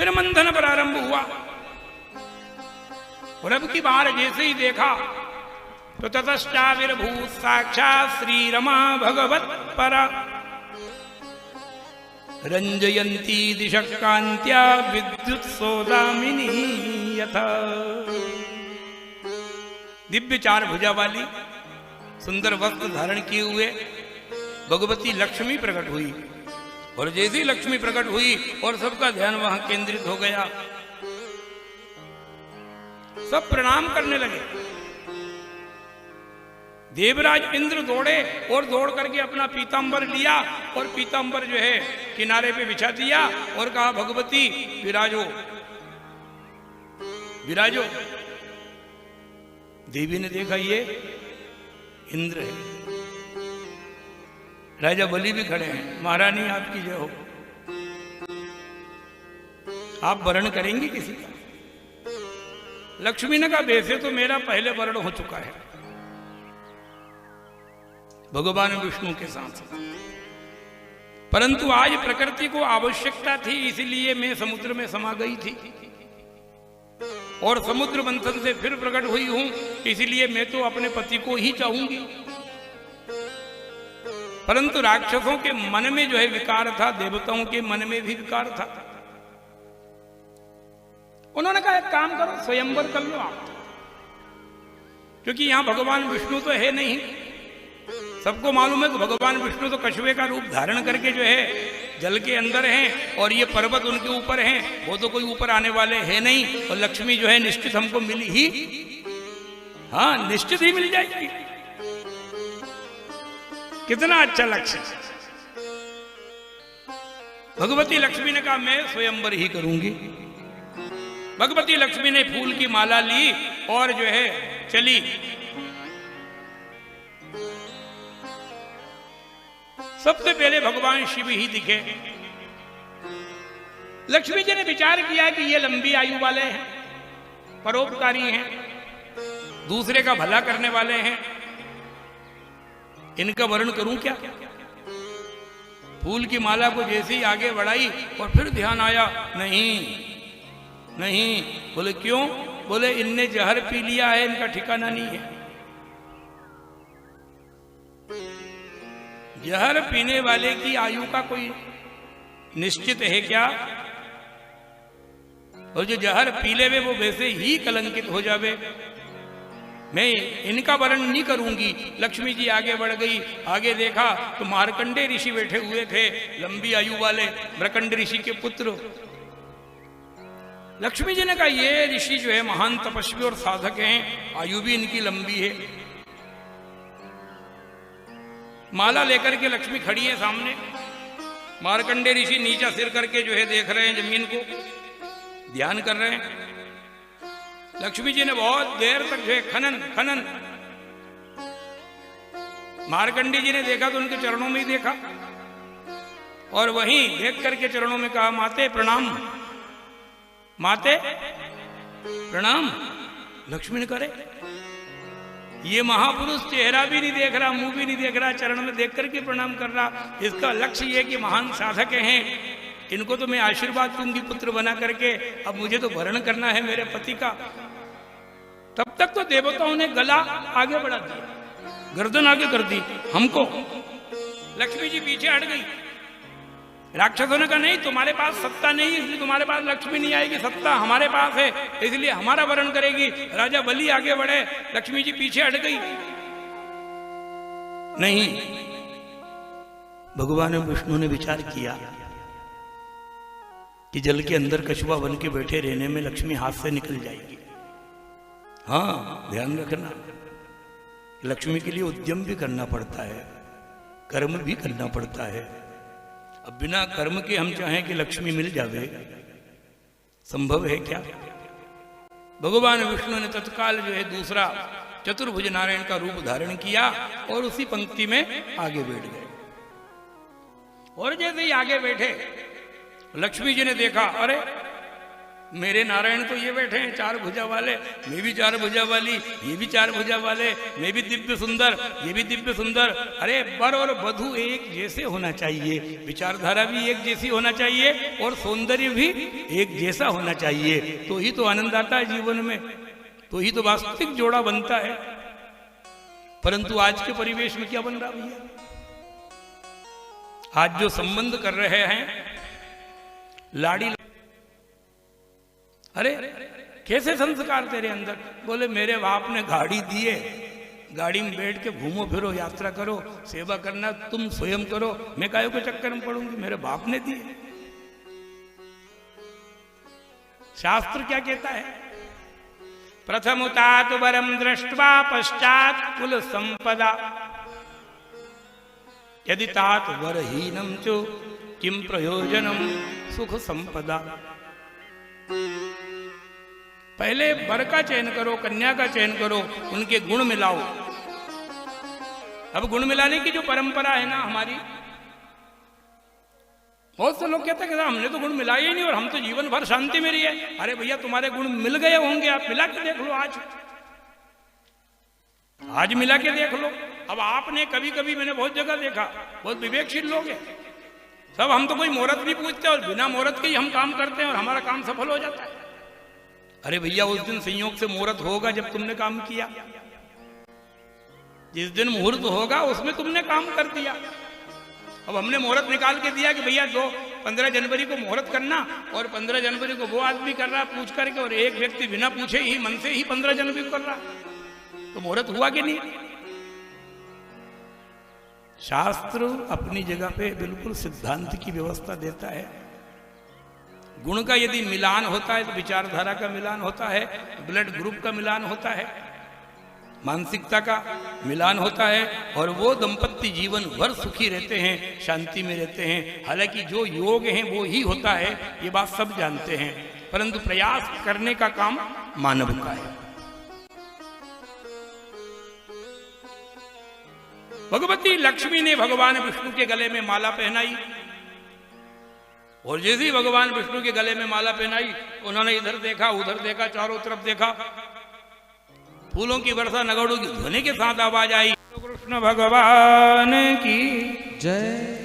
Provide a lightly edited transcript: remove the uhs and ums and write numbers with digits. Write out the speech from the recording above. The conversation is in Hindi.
फिर मंथन प्रारंभ हुआ। और अब की बार जैसे ही देखा तो ततश्चाविर्भूत साक्षात् श्री रमा भगवत परा रंजयंती दिशः कांत्या विद्युत सौदामिनी यथा। दिव्य 4 भुजा वाली सुंदर वस्त्र धारण किए हुए भगवती लक्ष्मी प्रकट हुई। और जैसी लक्ष्मी प्रकट हुई और सबका ध्यान वहां केंद्रित हो गया, सब प्रणाम करने लगे। देवराज इंद्र दौड़े और दौड़ करके अपना पीतांबर लिया और पीतांबर जो है किनारे पे बिछा दिया और कहा भगवती विराजो विराजो। देवी ने देखा ये इंद्र है। राजा बलि भी खड़े हैं। महारानी आपकी जय हो। आप वर्ण करेंगी किसी का? लक्ष्मी ने कहा वैसे तो मेरा पहले वर्ण हो चुका है भगवान विष्णु के साथ, परंतु आज प्रकृति को आवश्यकता थी, इसलिए मैं समुद्र में समा गई थी और समुद्र मंथन से फिर प्रकट हुई हूं, इसलिए मैं तो अपने पति को ही चाहूंगी। परंतु राक्षसों के मन में जो है विकार था, देवताओं के मन में भी विकार था। उन्होंने कहा एक काम करो, स्वयंवर कर लो आप, क्योंकि यहां भगवान विष्णु तो है नहीं। सबको मालूम है कि भगवान विष्णु तो कछुए का रूप धारण करके जो है जल के अंदर हैं और ये पर्वत उनके ऊपर हैं, वो तो कोई ऊपर आने वाले हैं नहीं। और लक्ष्मी जो है निश्चित हमको मिली ही, हाँ निश्चित ही मिल जाएगी। कितना अच्छा लक्ष्य। भगवती लक्ष्मी ने कहा मैं स्वयंवर ही करूंगी। भगवती लक्ष्मी ने फूल की माला ली और जो है चली। सबसे पहले भगवान शिव ही दिखे। लक्ष्मी जी ने विचार किया कि ये लंबी आयु वाले हैं, परोपकारी हैं, दूसरे का भला करने वाले हैं, इनका वर्ण करूं क्या? फूल की माला को जैसे ही आगे बढ़ाई और फिर ध्यान आया, नहीं नहीं। बोले क्यों? बोले इनने जहर पी लिया है, इनका ठिकाना नहीं है। जहर पीने वाले की आयु का कोई निश्चित है क्या? और जो जहर पी ले वे वो वैसे ही कलंकित हो जावे। मैं इनका वर्ण नहीं करूंगी। लक्ष्मी जी आगे बढ़ गई। आगे देखा तो मार्कंडे ऋषि बैठे हुए थे, लंबी आयु वाले, मृकंड ऋषि के पुत्र। लक्ष्मी जी ने कहा ये ऋषि जो है महान तपस्वी और साधक हैं, आयु भी इनकी लंबी है। माला लेकर के लक्ष्मी खड़ी है सामने। मार्कंडे ऋषि नीचा सिर करके जो है देख रहे हैं जमीन को, ध्यान कर रहे हैं। लक्ष्मी जी ने बहुत देर तक जो है खनन खनन। मार्कंडे जी ने देखा तो उनके चरणों में ही देखा और वहीं देख करके चरणों में कहा माते प्रणाम, माते प्रणाम। लक्ष्मी ने करे ये महापुरुष चेहरा भी नहीं देख रहा, मुंह भी नहीं देख रहा, चरण में देख करके प्रणाम कर रहा। इसका लक्ष्य ये कि महान साधक हैं, इनको तो मैं आशीर्वाद दूंगी पुत्र बना करके, अब मुझे तो वर्ण करना है मेरे पति का। तब तक तो देवताओं ने गला आगे बढ़ा दिया, गर्दन आगे कर दी हमको। लक्ष्मी जी पीछे हट गई। राक्षसों ने कहा नहीं तुम्हारे पास सत्ता नहीं है, इसलिए तुम्हारे पास लक्ष्मी नहीं आएगी, सत्ता हमारे पास है, इसलिए हमारा वर्ण करेगी। राजा बलि आगे बढ़े, लक्ष्मी जी पीछे हट गई। नहीं, भगवान विष्णु ने विचार किया कि जल के अंदर कछुआ बन के बैठे रहने में लक्ष्मी हाथ से निकल जाएगी। हाँ ध्यान रखना, लक्ष्मी के लिए उद्यम भी करना पड़ता है, कर्म भी करना पड़ता है। अब बिना कर्म के हम चाहें कि लक्ष्मी मिल जावे, संभव है क्या? भगवान विष्णु ने तत्काल जो है दूसरा चतुर्भुज नारायण का रूप धारण किया और उसी पंक्ति में आगे बैठ गए। और जैसे ही आगे बैठे लक्ष्मी जी ने देखा अरे मेरे नारायण तो ये बैठे हैं चार भुजा वाले, मैं भी चार भुजा वाली, ये भी चार भुजा वाले, मैं भी दिव्य सुंदर, ये भी दिव्य सुंदर। अरे वर और वधू एक जैसे होना चाहिए, विचारधारा भी एक जैसी होना चाहिए और सौंदर्य भी एक जैसा होना चाहिए, तो ही तो आनंद आता है जीवन में, तो ही तो वास्तविक जोड़ा बनता है। परंतु आज के परिवेश में क्या बन रहा भैया? आज जो संबंध कर रहे हैं लाड़ी, अरे कैसे संस्कार तेरे अंदर? बोले मेरे बाप ने गाड़ी दी है, गाड़ी में बैठ के घूमो फिरो, यात्रा करो, सेवा करना तुम स्वयं करो, मैं काहे को चक्कर में पड़ूंगी, मेरे बाप ने दी है। शास्त्र क्या कहता है? प्रथमुतात वरम दृष्ट्वा पश्चात कुल संपदा, यदि तात वरहीनम चो किम प्रयोजनम सुख संपदा। पहले वर का चयन करो, कन्या का चयन करो, उनके गुण मिलाओ। अब गुण मिलाने की जो परंपरा है ना हमारी, बहुत से लोग कहते हैं कि हमने तो गुण मिलाए ही नहीं और हम तो जीवन भर शांति में रही है। अरे भैया तुम्हारे गुण मिल गए होंगे, आप मिला के देख लो, आज मिला के देख लो। अब आपने कभी कभी, मैंने बहुत जगह देखा, बहुत विवेकशील लोग हैं सब, हम तो कोई मुहूर्त नहीं पूछते और बिना मुहूर्त के ही हम काम करते हैं और हमारा काम सफल हो जाता है। अरे भैया उस दिन संयोग से मुहूर्त होगा जब तुमने काम किया, जिस दिन मुहूर्त होगा उसमें तुमने काम कर दिया। अब हमने मुहूर्त निकाल के दिया कि भैया 15 जनवरी को मुहूर्त करना, और 15 जनवरी को वो आदमी कर रहा पूछ करके, और एक व्यक्ति बिना पूछे ही मन से ही 15 जनवरी को कर रहा, तो मुहूर्त हुआ कि नहीं? शास्त्र अपनी जगह पे बिल्कुल सिद्धांत की व्यवस्था देता है। गुण का यदि मिलान होता है तो विचारधारा का मिलान होता है, ब्लड ग्रुप का मिलान होता है, मानसिकता का मिलान होता है, और वो दंपत्ति जीवन भर सुखी रहते हैं, शांति में रहते हैं। हालांकि जो योग है वो ही होता है, ये बात सब जानते हैं, परंतु प्रयास करने का काम मानव का है। भगवती लक्ष्मी ने भगवान विष्णु के गले में माला पहनाई, और जैसे ही भगवान विष्णु के गले में माला पहनाई, उन्होंने इधर देखा उधर देखा, चारों तरफ देखा, फूलों की वर्षा नगाड़ों की ध्वनि के साथ आवाज आई, कृष्ण भगवान की जय।